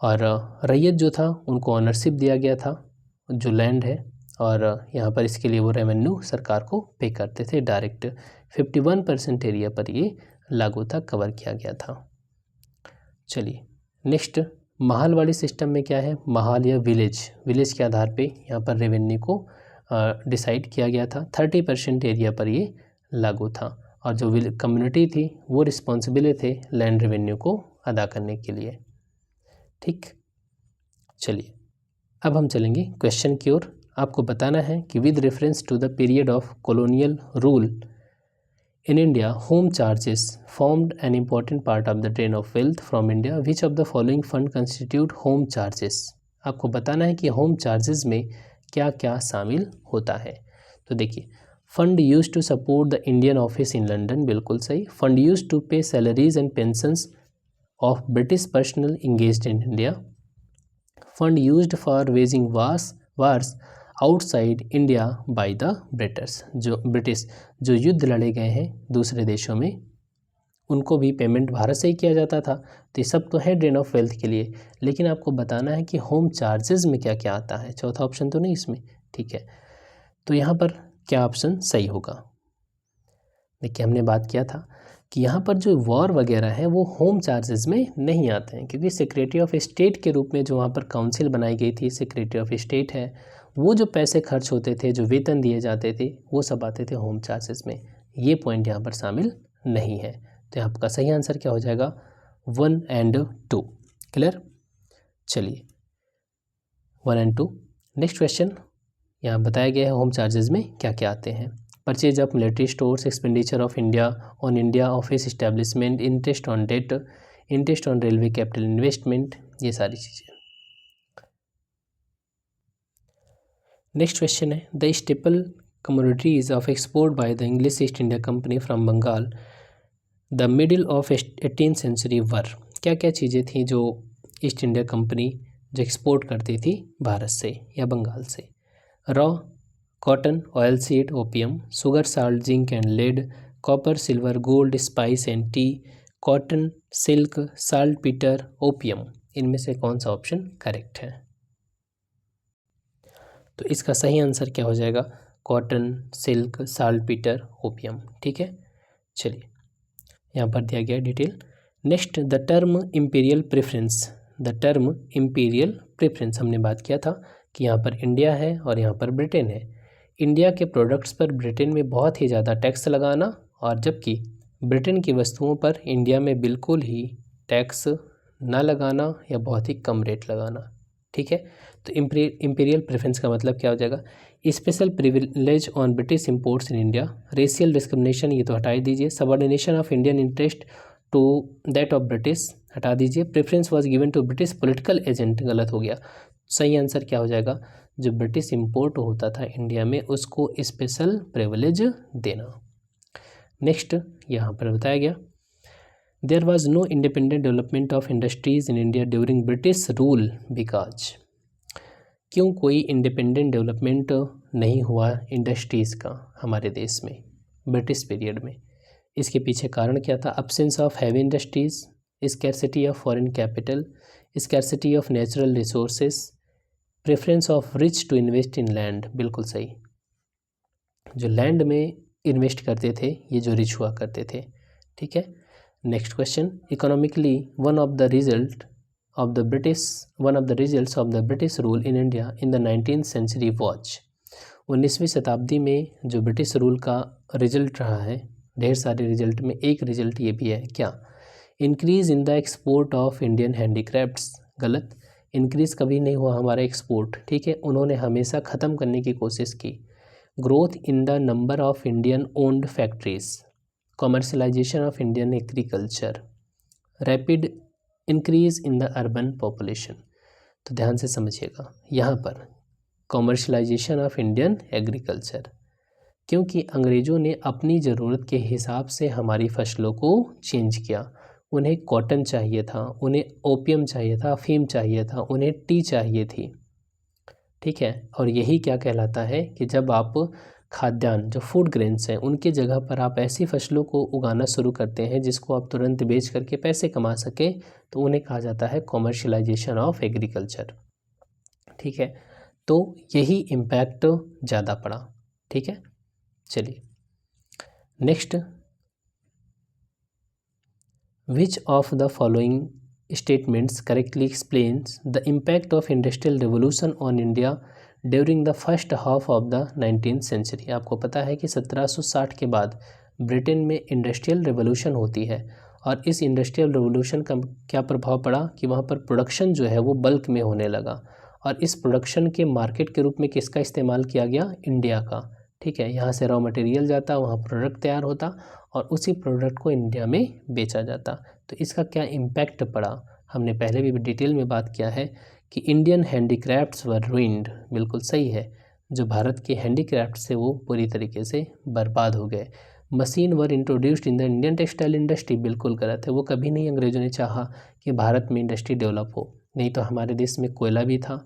और रैयत जो था उनको ऑनरशिप दिया गया था जो लैंड है, और यहाँ पर इसके लिए वो रेवेन्यू सरकार को पे करते थे डायरेक्ट। 51% एरिया पर ये लागू था, कवर किया गया था। चलिए नेक्स्ट, महालवाड़ी सिस्टम में क्या है? महल या विलेज के आधार पे यहाँ पर रेवेन्यू को डिसाइड किया गया था। 30% एरिया पर ये लागू था, और जो कम्युनिटी थी वो रिस्पॉन्सिबल थे लैंड रेवेन्यू को अदा करने के लिए। ठीक, चलिए अब हम चलेंगे क्वेश्चन की ओर। आपको बताना है कि with reference to the period of colonial rule in India, home charges formed an important part of the drain of wealth from India. Which of the following fund constitute home charges? आपको बताना है कि home charges में क्या क्या शामिल होता है। तो देखिए, fund use to support the Indian office in London, बिल्कुल सही। Fund use to pay salaries and pensions of British personnel engaged in India. Fund used for waging wars outside India by the British, जो युद्ध लड़े गए हैं दूसरे देशों में, उनको भी पेमेंट भारत से ही किया जाता था। तो ये सब तो है ड्रेन ऑफ वेल्थ के लिए, लेकिन आपको बताना है कि होम चार्जेस में क्या क्या आता है। चौथा ऑप्शन तो नहीं इसमें, ठीक है। तो यहाँ पर क्या ऑप्शन सही होगा? देखिए, हमने बात किया था कि यहाँ पर जो वॉर वगैरह है वो होम चार्जेस में नहीं आते हैं, क्योंकि सेक्रेटरी ऑफ स्टेट के रूप में जो वहाँ पर काउंसिल बनाई गई थी, सेक्रेटरी ऑफ स्टेट है, वो जो पैसे खर्च होते थे, जो वेतन दिए जाते थे, वो सब आते थे होम चार्जेस में। ये पॉइंट यहाँ पर शामिल नहीं है। तो आपका सही आंसर क्या हो जाएगा? 1 और 2। क्लियर? चलिए 1 और 2। नेक्स्ट क्वेश्चन, यहाँ बताया गया है होम चार्जेस में क्या क्या आते हैं। Purchase of military stores, expenditure of India on India office establishment, interest on debt, interest on railway capital investment, ये सारी चीज़ें। नेक्स्ट क्वेश्चन है, the staple commodities of export by the English East India company from Bengal the middle of 18th century were. क्या क्या चीज़ें थी जो East India company जो एक्सपोर्ट करती थी भारत से या बंगाल से? Raw cotton, oil seed, opium, sugar, salt, zinc and lead, copper, silver, gold, spice and tea, cotton, silk, saltpetre, opium. इनमें से कौन सा ऑप्शन करेक्ट है? तो इसका सही आंसर क्या हो जाएगा? Cotton, silk, saltpetre, opium. ठीक है, चलिए यहाँ पर दिया गया detail. Next, the term imperial preference. The term imperial preference हमने बात किया था कि यहाँ पर इंडिया है और यहाँ पर ब्रिटेन है। इंडिया के प्रोडक्ट्स पर ब्रिटेन में बहुत ही ज़्यादा टैक्स लगाना, और जबकि ब्रिटेन की वस्तुओं पर इंडिया में बिल्कुल ही टैक्स ना लगाना या बहुत ही कम रेट लगाना। ठीक है, तो इम्पीरियल प्रेफरेंस का मतलब क्या हो जाएगा? Special privilege on British imports in India. Racial discrimination, ये तो हटा ही दीजिए। Subordination of Indian interest to that of British, हटा दीजिए। Preference was given to British political agent, गलत हो गया। सही आंसर क्या हो जाएगा? जो ब्रिटिश इंपोर्ट होता था इंडिया में उसको स्पेशल प्रिविलेज देना। नेक्स्ट यहाँ पर बताया गया, there was no independent development of industries in India during British rule because. क्यों कोई इंडिपेंडेंट डेवलपमेंट नहीं हुआ इंडस्ट्रीज़ का हमारे देश में ब्रिटिश पीरियड में? इसके पीछे कारण क्या था? Absence of heavy industries, scarcity of foreign capital, scarcity of natural resources, preference of rich to invest in land. बिल्कुल सही, जो लैंड में इन्वेस्ट करते थे ये जो रिच हुआ करते थे। ठीक है, next question, economically one of the results of the British rule in India in the 19th century watch. 19वीं शताब्दी में जो ब्रिटिश रूल का रिजल्ट रहा है, ढेर सारे रिजल्ट में एक रिजल्ट ये भी है क्या? Increase in the export of Indian handicrafts, गलत। इंक्रीज़ कभी नहीं हुआ हमारा एक्सपोर्ट। ठीक है, उन्होंने हमेशा ख़त्म करने की कोशिश की। Growth in the number of Indian owned factories, commercialisation of Indian agriculture, rapid increase in the urban population. तो ध्यान से समझिएगा यहाँ पर कॉमर्शलाइजेशन ऑफ इंडियन एग्रीकल्चर, क्योंकि अंग्रेज़ों ने अपनी ज़रूरत के हिसाब से हमारी फसलों को चेंज किया। उन्हें कॉटन चाहिए था, उन्हें ओपियम चाहिए था, अफीम चाहिए था, उन्हें टी चाहिए थी। ठीक है, और यही क्या कहलाता है कि जब आप खाद्यान्न जो फूड ग्रेन्स हैं उनके जगह पर आप ऐसी फसलों को उगाना शुरू करते हैं जिसको आप तुरंत बेच करके पैसे कमा सकें, तो उन्हें कहा जाता है कॉमर्शलाइजेशन ऑफ एग्रीकल्चर। ठीक है, तो यही इम्पैक्ट ज़्यादा पड़ा। ठीक है, चलिए next, which of the following statements correctly explains the impact of industrial revolution on India during the first half of the 19th century. आपको पता है कि 1760 के बाद ब्रिटेन में इंडस्ट्रियल रेवोल्यूशन होती है, और इस इंडस्ट्रियल रेवोल्यूशन का क्या प्रभाव पड़ा कि वहाँ पर प्रोडक्शन जो है वो बल्क में होने लगा, और इस प्रोडक्शन के मार्केट के रूप में किसका इस्तेमाल किया गया? इंडिया का। ठीक है, यहाँ से रॉ मटेरियल जाता, वहाँ प्रोडक्ट तैयार होता और उसी प्रोडक्ट को इंडिया में बेचा जाता। तो इसका क्या इम्पैक्ट पड़ा? हमने पहले भी डिटेल में बात किया है कि इंडियन हैंडीक्राफ्ट्स वर रूइंड। बिल्कुल सही है, जो भारत के हैंडीक्राफ्ट्स थे वो पूरी तरीके से बर्बाद हो गए। Machine were introduced in the Indian textile industry, बिल्कुल गलत है। वो कभी नहीं अंग्रेज़ों ने चाहा कि भारत में इंडस्ट्री डेवलप हो, नहीं तो हमारे देश में कोयला भी था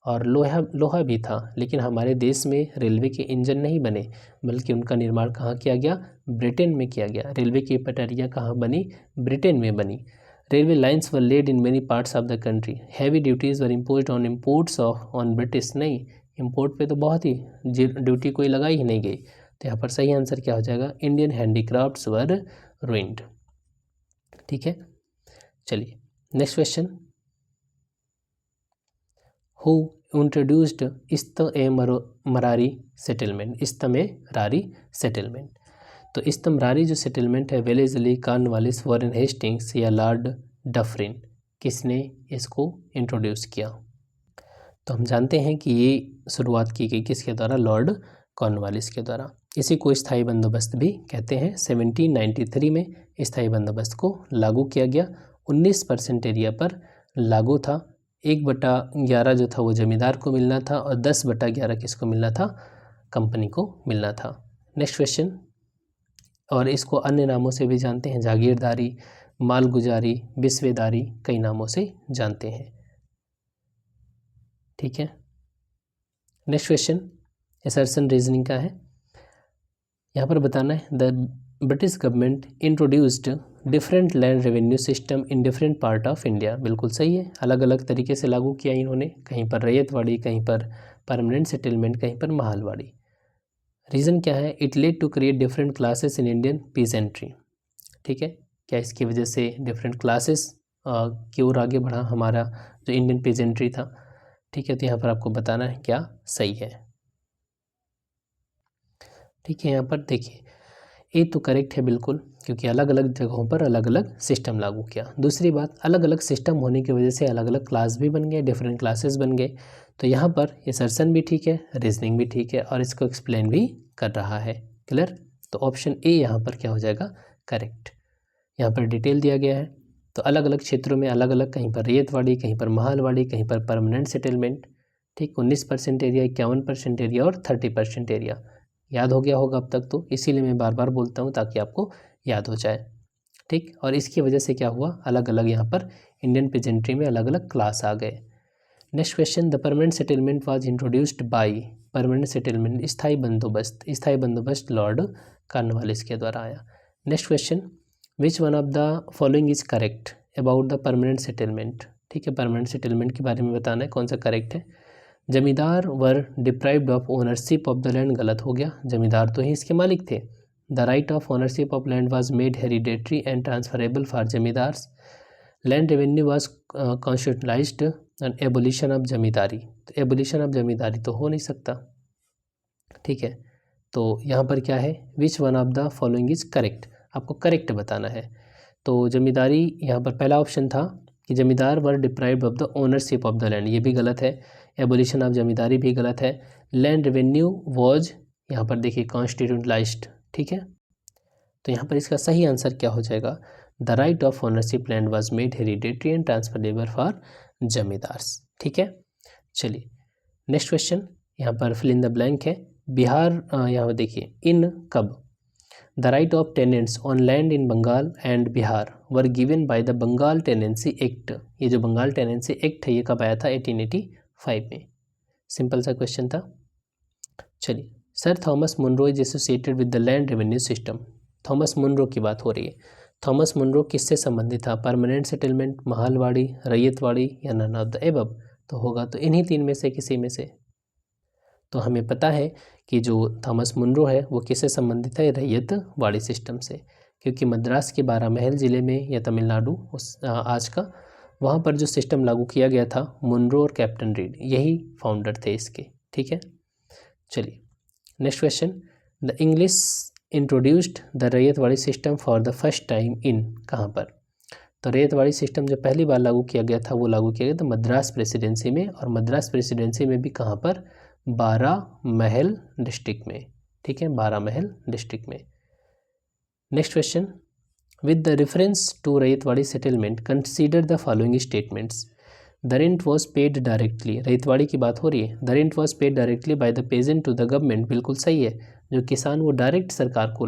और लोहा भी था, लेकिन हमारे देश में रेलवे के इंजन नहीं बने, बल्कि उनका निर्माण कहाँ किया गया? ब्रिटेन में किया गया। रेलवे की पटरियाँ कहाँ बनी? ब्रिटेन में बनी। Railway lines were laid in many parts of the country. Heavy duties were imposed on imports on British, नहीं, इम्पोर्ट पे तो बहुत ही ड्यूटी कोई लगाई ही नहीं गई। तो यहाँ पर सही आंसर क्या हो जाएगा? Indian handicrafts were ruined. ठीक है, चलिए नेक्स्ट क्वेश्चन, हु इंट्रोड्यूस्ड इस्तमेरारी सेटलमेंट? इस्तमेरारी सेटलमेंट, तो इस्तमरारी जो सेटलमेंट है वेलेस्ली, कॉर्नवालिस, वॉरेन हेस्टिंग्स या लॉर्ड डफरिन, किसने इसको इंट्रोड्यूस किया? तो हम जानते हैं कि ये शुरुआत की गई किसके द्वारा? लॉर्ड कॉर्नवालिस के द्वारा। इसी को स्थायी बंदोबस्त भी कहते हैं। 1793 में स्थायी बंदोबस्त को लागू किया गया। 19% एरिया पर लागू था। 1/11 जो था वो जमींदार को मिलना था और 10/11 किसको मिलना था? कंपनी को मिलना था। नेक्स्ट क्वेश्चन, और इसको अन्य नामों से भी जानते हैं, जागीरदारी, मालगुजारी, बिस्वेदारी, कई नामों से जानते हैं। ठीक है, नेक्स्ट क्वेश्चन असर्शन रीजनिंग का है। यहाँ पर बताना है, the British government introduced different land revenue system in different part of India. बिल्कुल सही है, अलग अलग तरीके से लागू किया इन्होंने, कहीं पर रैयतवाड़ी, कहीं पर परमानेंट सेटलमेंट, कहीं पर महालवाड़ी। रीज़न क्या है? It led to create different classes in Indian peasantry. ठीक है, क्या इसकी वजह से डिफरेंट क्लासेस की ओर आगे बढ़ा हमारा जो इंडियन पीजेंट्री था? ठीक है, तो यहाँ पर आपको बताना है क्या सही है। ठीक है, यहाँ पर देखिए ए तो करेक्ट है बिल्कुल, क्योंकि अलग अलग जगहों पर अलग अलग सिस्टम लागू किया। दूसरी बात, अलग अलग सिस्टम होने की वजह से अलग अलग क्लास भी बन गए, डिफरेंट क्लासेस बन गए। तो यहाँ पर असर्शन भी ठीक है, रीजनिंग भी ठीक है और इसको एक्सप्लेन भी कर रहा है। क्लियर? तो ऑप्शन ए यहाँ पर क्या हो जाएगा? करेक्ट। यहाँ पर डिटेल दिया गया है, तो अलग अलग क्षेत्रों में अलग अलग, कहीं पर रेतवाड़ी, कहीं पर महालवाड़ी, कहीं पर परमानेंट सेटलमेंट। ठीक, 19% एरिया, 51% एरिया और 30% एरिया। याद हो गया होगा अब तक, तो इसीलिए मैं बार बार बोलता हूँ ताकि आपको याद हो जाए। ठीक, और इसकी वजह से क्या हुआ, अलग अलग यहाँ पर इंडियन पेजेंट्री में अलग अलग क्लास आ गए। Next question, the permanent settlement was introduced by. Permanent settlement, स्थायी बंदोबस्त लॉर्ड कॉर्नवालिस के द्वारा आया। Next question, which one of the following is correct about the permanent settlement. ठीक है, परमानेंट सेटलमेंट के बारे में बताना है कौन सा करेक्ट है। जमींदार were deprived of ownership of the land, गलत हो गया, जमींदार तो ही इसके मालिक थे। The right of ownership of land was made hereditary and transferable for zamindars. Land revenue was constitutionalized and abolition of zamindari. तो एबोलिशन ऑफ जमींदारी तो हो नहीं सकता। ठीक है, तो यहाँ पर क्या है, which one of the following is correct, आपको करेक्ट बताना है। तो जमींदारी, यहाँ पर पहला ऑप्शन था कि zamindar were deprived of the ownership of the land, ये भी गलत है। एबोलिशन ऑफ जमींदारी भी गलत है। लैंड रेवेन्यू वॉज, यहाँ पर देखिए कॉन्स्टिट्यूशनलाइज्ड। ठीक है, तो यहाँ पर इसका सही आंसर क्या हो जाएगा, the right of ownership land was made hereditary and transferable for zamindars. ठीक है, चलिए नेक्स्ट क्वेश्चन, यहाँ पर फिल इन द ब्लैंक है। बिहार, यहाँ पर देखिए, इन कब the right of tenants on land in Bengal and Bihar were given by the Bengal tenancy act. ये जो बंगाल टेनेंसी एक्ट है ये कब आया था? 1885 में। सिंपल सा क्वेश्चन था। चलिए, sir Thomas Munro is associated with the land revenue system. Thomas Munro की बात हो रही है। थॉमस मुनरो किससे संबंधित था? परमानेंट सेटलमेंट, महालवाड़ी, रैयतवाड़ी या नन ऑफ द एबव? तो होगा तो इन्हीं तीन में से किसी में से। तो हमें पता है कि जो थॉमस मुनरो है वो किससे संबंधित है? रैयतवाड़ी सिस्टम से, क्योंकि मद्रास के 12 महल ज़िले में या तमिलनाडु उस आज का, वहाँ पर जो सिस्टम लागू किया गया था, मुनरो और कैप्टन रीड यही फाउंडर थे इसके। ठीक है, चलिए next question, the English introduced the ryotwari system for the first time in, कहाँ पर? तो रैयतवाड़ी सिस्टम जो पहली बार लागू किया गया था वो लागू किया गया था मद्रास प्रेसिडेंसी में, और मद्रास प्रेसिडेंसी में भी कहाँ पर? 12 महल डिस्ट्रिक्ट में। ठीक है, 12 महल डिस्ट्रिक्ट में। Next question, with the reference to Ryotwari settlement consider the following statements. The rent was paid directly, Ryotwari की बात हो रही है। The rent was paid directly by the peasant to the government, बिल्कुल सही है। जो किसान वो डायरेक्ट सरकार को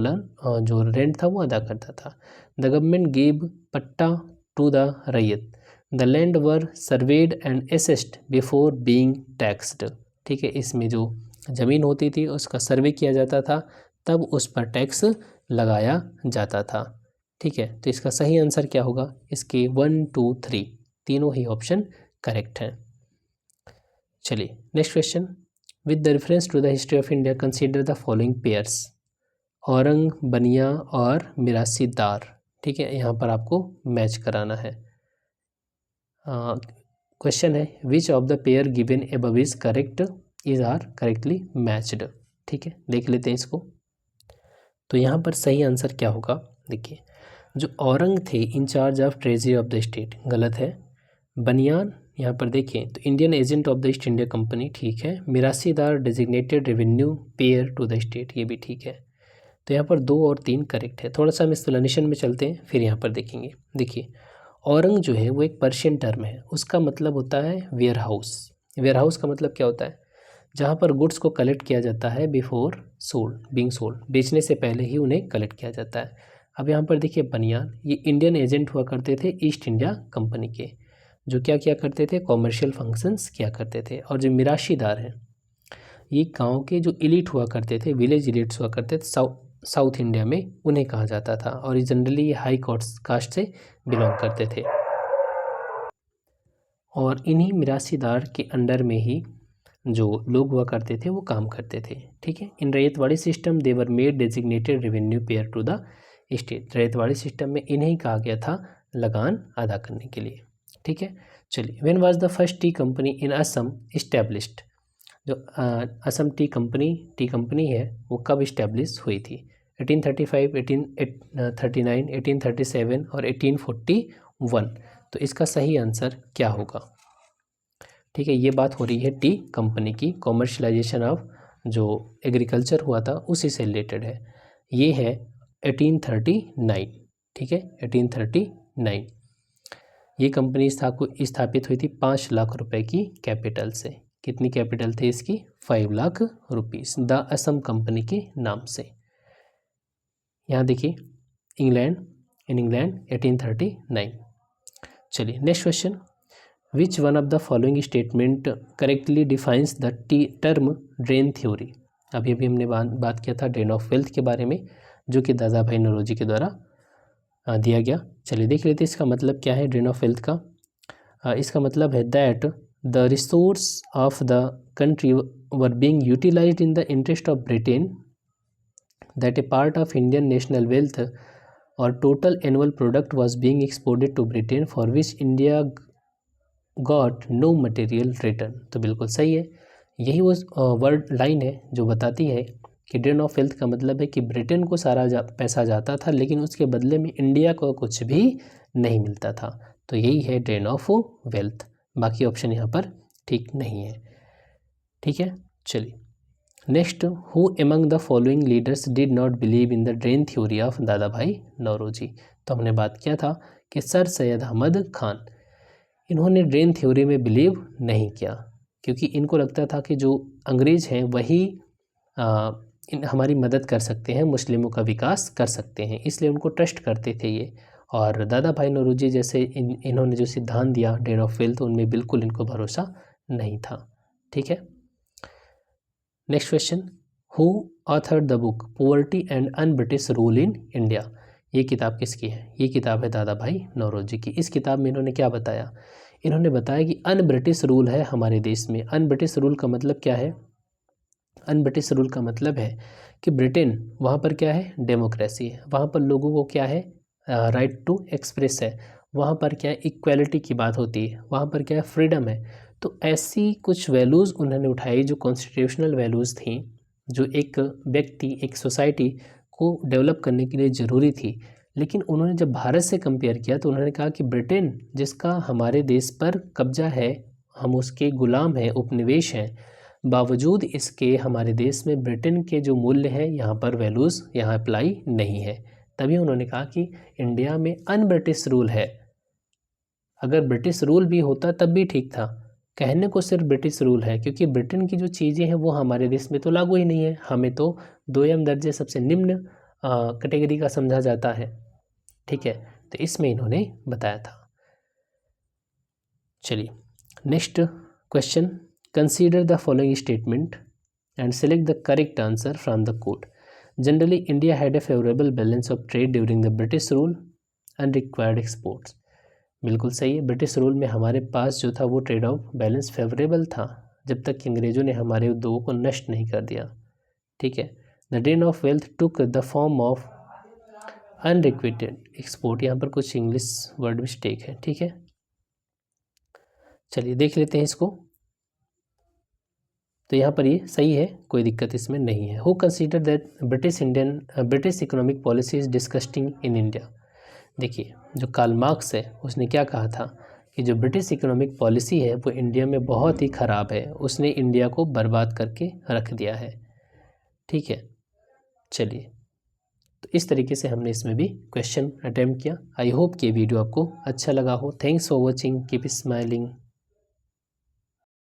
जो रेंट था वो अदा करता था। द गवर्नमेंट गिव पट्टा टू द रैयत। The land were served and assessed before being taxed. ठीक है, इसमें जो ज़मीन होती थी उसका सर्वे किया जाता था, तब उस पर टैक्स लगाया जाता था। ठीक है, तो इसका सही आंसर क्या होगा? इसके 1, 2, 3 तीनों ही ऑप्शन करेक्ट हैं। चलिए next question, with the reference to the history of India consider the following pairs. Aurang, Bania और मिरासीदार। ठीक है, यहाँ पर आपको मैच कराना है। क्वेश्चन है, which of the pair given above is correct, is are correctly matched. ठीक है, देख लेते हैं इसको। तो यहाँ पर सही आंसर क्या होगा? देखिए, जो औरंग थे in charge of treasury of the state, गलत है। बनियान, यहाँ पर देखें तो Indian agent of the East India Company, ठीक है। Mirasidar designated revenue payer to the state, ये भी ठीक है। तो यहाँ पर 2 और 3 करेक्ट है। थोड़ा सा हम एक्सप्लेनेशन में चलते हैं, फिर यहाँ पर देखेंगे। देखिए, औरंग जो है वो एक पर्शियन टर्म है, उसका मतलब होता है वेयर हाउस। वेयर हाउस का मतलब क्या होता है? जहाँ पर गुड्स को कलेक्ट किया जाता है बिफोर सोल्ड, बीइंग सोल्ड, बेचने से पहले ही उन्हें कलेक्ट किया जाता है। अब यहाँ पर देखिए बनियान, ये इंडियन एजेंट हुआ करते थे ईस्ट इंडिया कंपनी के, जो क्या किया करते थे? कॉमर्शियल फंक्शंस किया करते थे। और जो मिराशीदार हैं, ये गांव के जो इलीट हुआ करते थे, विलेज इलीट्स हुआ करते थे साउथ इंडिया में, उन्हें कहा जाता था। और जनरली ये हाई कास्ट से बिलोंग करते थे। और इन्हीं मिरासीदार के अंडर में ही जो लोग हुआ करते थे वो काम करते थे। ठीक है, in Ryotwari system they were made designated revenue payer to the state. Ryotwari system में इन्हें कहा गया था लगान अदा करने के लिए। ठीक है, चलिए, when was the first T company in Assam established. जो असम टी कंपनी है वो कब इस्टेब्लिश हुई थी? 1835, 1839, 1837 और 1841। तो इसका सही आंसर क्या होगा? ठीक है, ये बात हो रही है टी कंपनी की, कॉमर्शलाइजेशन ऑफ जो एग्रीकल्चर हुआ था उसी से रिलेटेड है। ये है 1839। ठीक है, 1839 ये कंपनी स्थापित हुई थी 5 लाख रुपए की कैपिटल से। कितनी कैपिटल थी इसकी? 5 lakh rupees, the Assam company के नाम से। यहाँ देखिए, इंग्लैंड 1839। चलिए next question, which one of the following statement correctly defines the term drain theory. अभी हमने बात किया था ड्रेन ऑफ वेल्थ के बारे में, जो कि दादा भाई नौरोजी के द्वारा दिया गया। चलिए देख लेते हैं इसका मतलब क्या है ड्रेन ऑफ वेल्थ का। इसका मतलब है that the resource of the country were being utilised in the interest of Britain, that a part of Indian national wealth और total annual product was being exported to Britain for which India got no material return. तो बिल्कुल सही है, यही वो word line है जो बताती है कि ड्रेन ऑफ वेल्थ का मतलब है कि ब्रिटेन को सारा पैसा जाता था, लेकिन उसके बदले में इंडिया को कुछ भी नहीं मिलता था। तो यही है ड्रेन ऑफ वेल्थ, बाकी ऑप्शन यहाँ पर ठीक नहीं है। ठीक है, चलिए next, who among the following leaders did not believe in the drain theory of दादा भाई नौरोजी। तो हमने बात किया था कि सर सैयद अहमद खान, इन्होंने ड्रेन थ्योरी में बिलीव नहीं किया, क्योंकि इनको लगता था कि जो अंग्रेज़ हैं वही हमारी मदद कर सकते हैं, मुस्लिमों का विकास कर सकते हैं, इसलिए उनको ट्रस्ट करते थे ये। और दादा भाई नौरोजी जैसे इन्होंने जो सिद्धांत दिया ड्रेन ऑफ वेल्थ, उनमें बिल्कुल इनको भरोसा नहीं था। ठीक है, next question, who authored the book poverty and un British rule in India. ये किताब किसकी है? ये किताब है दादा भाई नौरोजी की। इस किताब में इन्होंने क्या बताया? इन्होंने बताया कि अन ब्रिटिश रूल है हमारे देश में। अन ब्रिटिश रूल का मतलब क्या है? अन ब्रिटिश रूल का मतलब है कि ब्रिटेन, वहाँ पर क्या है? डेमोक्रेसी है, वहाँ पर लोगों को क्या है? राइट टू एक्सप्रेस है, वहाँ पर क्या है? इक्वालिटी की बात होती है, वहाँ पर क्या है? फ्रीडम है। तो ऐसी कुछ वैल्यूज़ उन्होंने उठाई जो कॉन्स्टिट्यूशनल वैल्यूज़ थी, जो एक व्यक्ति, एक सोसाइटी को डेवलप करने के लिए ज़रूरी थी। लेकिन उन्होंने जब भारत से कंपेयर किया तो उन्होंने कहा कि ब्रिटेन जिसका हमारे देश पर कब्जा है, हम उसके गुलाम हैं, उपनिवेश हैं, बावजूद इसके हमारे देश में ब्रिटेन के जो मूल्य हैं, यहाँ पर वैल्यूज़ यहाँ अप्लाई नहीं है। तभी उन्होंने कहा कि इंडिया में अन ब्रिटिश रूल है। अगर ब्रिटिश रूल भी होता तब भी ठीक था, कहने को सिर्फ ब्रिटिश रूल है, क्योंकि ब्रिटेन की जो चीज़ें हैं वो हमारे देश में तो लागू ही नहीं है, हमें तो दोयम दर्जे सबसे निम्न कैटेगरी का समझा जाता है। ठीक है, तो इसमें इन्होंने बताया था। चलिए next question, consider the following statement and select the correct answer from the code. Generally India had a favourable balance of trade during the British rule and required exports. बिल्कुल सही है, ब्रिटिश रूल में हमारे पास जो था वो trade off balance favourable था, जब तक कि अंग्रेज़ों ने हमारे उद्योगों को नष्ट नहीं कर दिया। ठीक है, the drain of wealth took the form of unrequired export. यहाँ पर कुछ इंग्लिश वर्ड मिस्टेक है। ठीक है, चलिए देख लेते हैं इसको। तो यहाँ पर ये सही है, कोई दिक्कत इसमें नहीं है। Who consider that British economic policy is disgusting in India. देखिए, जो कार्ल मार्क्स है उसने क्या कहा था कि जो ब्रिटिश इकोनॉमिक पॉलिसी है वो इंडिया में बहुत ही ख़राब है, उसने इंडिया को बर्बाद करके रख दिया है। ठीक है, चलिए, तो इस तरीके से हमने इसमें भी क्वेश्चन अटेम्प्ट किया। आई होप कि वीडियो आपको अच्छा लगा हो। Thanks for watching, keep smiling.